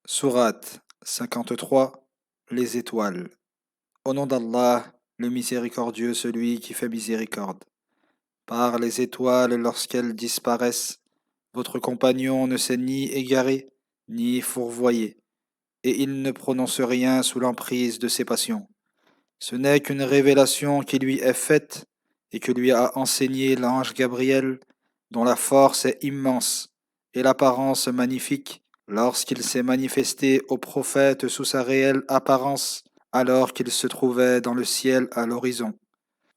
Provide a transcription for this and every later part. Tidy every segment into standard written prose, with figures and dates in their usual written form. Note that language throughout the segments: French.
Sourate 53. Les étoiles. Au nom d'Allah, le miséricordieux, celui qui fait miséricorde. Par les étoiles, lorsqu'elles disparaissent, votre compagnon ne s'est ni égaré, ni fourvoyé, et il ne prononce rien sous l'emprise de ses passions. Ce n'est qu'une révélation qui lui est faite et que lui a enseigné l'ange Gabriel, dont la force est immense et l'apparence magnifique, lorsqu'il s'est manifesté au prophète sous sa réelle apparence, alors qu'il se trouvait dans le ciel à l'horizon.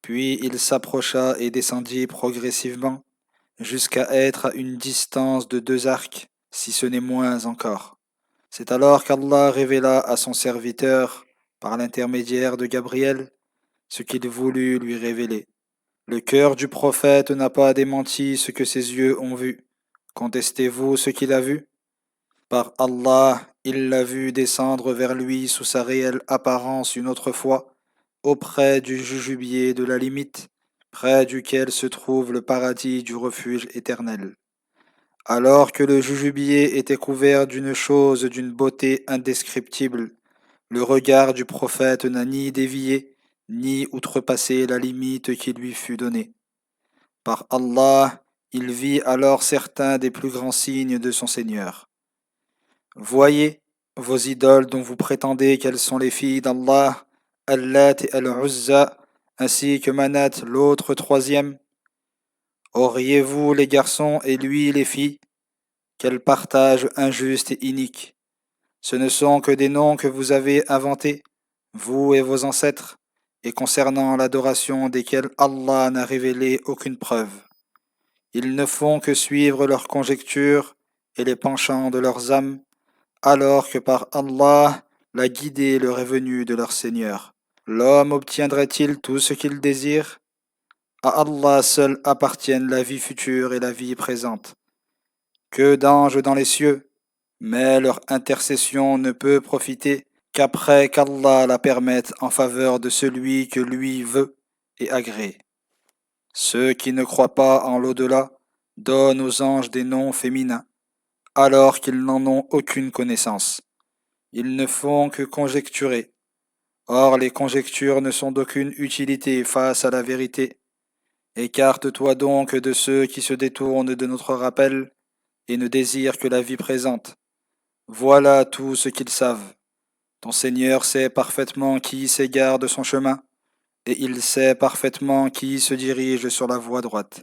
Puis il s'approcha et descendit progressivement, jusqu'à être à une distance de 2 arcs, si ce n'est moins encore. C'est alors qu'Allah révéla à son serviteur, par l'intermédiaire de Gabriel, ce qu'il voulut lui révéler. Le cœur du prophète n'a pas démenti ce que ses yeux ont vu. Contestez-vous ce qu'il a vu? Par Allah, il l'a vu descendre vers lui sous sa réelle apparence une autre fois, auprès du jujubier de la limite, près duquel se trouve le paradis du refuge éternel. Alors que le jujubier était couvert d'une chose d'une beauté indescriptible, le regard du prophète n'a ni dévié, ni outrepassé la limite qui lui fut donnée. Par Allah, il vit alors certains des plus grands signes de son Seigneur. Voyez, vos idoles dont vous prétendez qu'elles sont les filles d'Allah, Allat et Al-Uzza, ainsi que Manat, l'autre troisième. Auriez-vous les garçons et lui les filles? Quel partage injuste et inique! Ce ne sont que des noms que vous avez inventés, vous et vos ancêtres, et concernant l'adoration desquels Allah n'a révélé aucune preuve. Ils ne font que suivre leurs conjectures et les penchants de leurs âmes, alors que par Allah, la guidée leur est venue de leur Seigneur. L'homme obtiendrait-il tout ce qu'il désire? À Allah seul appartiennent la vie future et la vie présente. Que d'anges dans les cieux, mais leur intercession ne peut profiter qu'après qu'Allah la permette en faveur de celui que lui veut et agrée. Ceux qui ne croient pas en l'au-delà donnent aux anges des noms féminins, alors qu'ils n'en ont aucune connaissance. Ils ne font que conjecturer. Or les conjectures ne sont d'aucune utilité face à la vérité. Écarte-toi donc de ceux qui se détournent de notre rappel et ne désirent que la vie présente. Voilà tout ce qu'ils savent. Ton Seigneur sait parfaitement qui s'égare de son chemin, et il sait parfaitement qui se dirige sur la voie droite.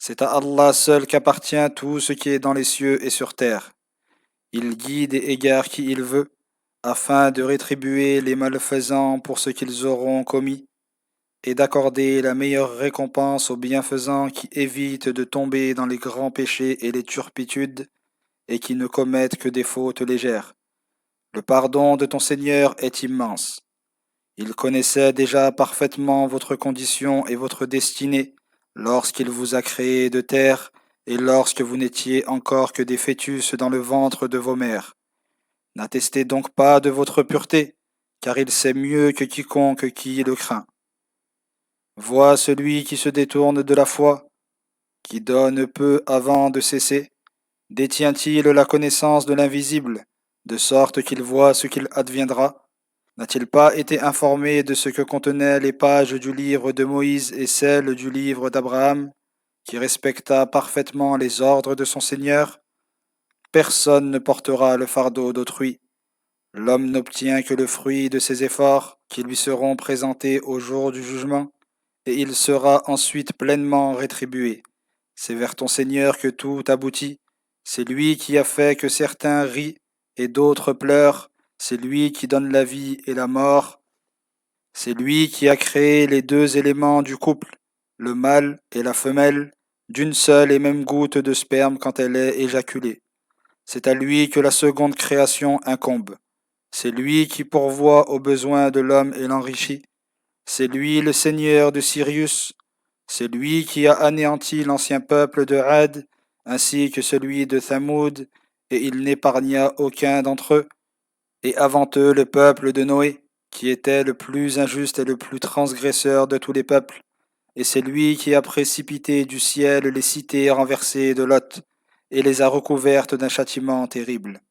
C'est à Allah seul qu'appartient tout ce qui est dans les cieux et sur terre. Il guide et égare qui il veut, afin de rétribuer les malfaisants pour ce qu'ils auront commis, et d'accorder la meilleure récompense aux bienfaisants qui évitent de tomber dans les grands péchés et les turpitudes, et qui ne commettent que des fautes légères. Le pardon de ton Seigneur est immense. Il connaissait déjà parfaitement votre condition et votre destinée lorsqu'il vous a créé de terre et lorsque vous n'étiez encore que des fœtus dans le ventre de vos mères. N'attestez donc pas de votre pureté, car il sait mieux que quiconque qui le craint. Vois celui qui se détourne de la foi, qui donne peu avant de cesser. Détient-il la connaissance de l'invisible, de sorte qu'il voit ce qu'il adviendra? N'a-t-il pas été informé de ce que contenaient les pages du livre de Moïse et celles du livre d'Abraham, qui respecta parfaitement les ordres de son Seigneur? Personne ne portera le fardeau d'autrui. L'homme n'obtient que le fruit de ses efforts qui lui seront présentés au jour du jugement, et il sera ensuite pleinement rétribué. C'est vers ton Seigneur que tout aboutit. C'est lui qui a fait que certains rient et d'autres pleurent. C'est lui qui donne la vie et la mort. C'est lui qui a créé les deux éléments du couple, le mâle et la femelle, d'une seule et même goutte de sperme quand elle est éjaculée. C'est à lui que la seconde création incombe. C'est lui qui pourvoit aux besoins de l'homme et l'enrichit. C'est lui le Seigneur de Sirius. C'est lui qui a anéanti l'ancien peuple de Had, ainsi que celui de Thamoud, et il n'épargna aucun d'entre eux. Et avant eux le peuple de Noé, qui était le plus injuste et le plus transgresseur de tous les peuples. Et c'est lui qui a précipité du ciel les cités renversées de Lot, et les a recouvertes d'un châtiment terrible.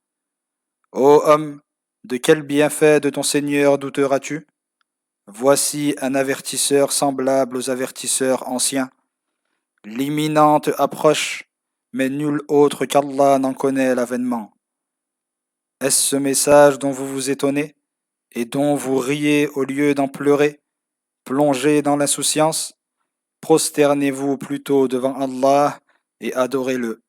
Ô homme, de quel bienfait de ton Seigneur douteras-tu? Voici un avertisseur semblable aux avertisseurs anciens. L'imminente approche, mais nul autre qu'Allah n'en connaît l'avènement. Est-ce ce message dont vous vous étonnez et dont vous riez au lieu d'en pleurer, plongez dans l'insouciance? Prosternez-vous plutôt devant Allah et adorez-le.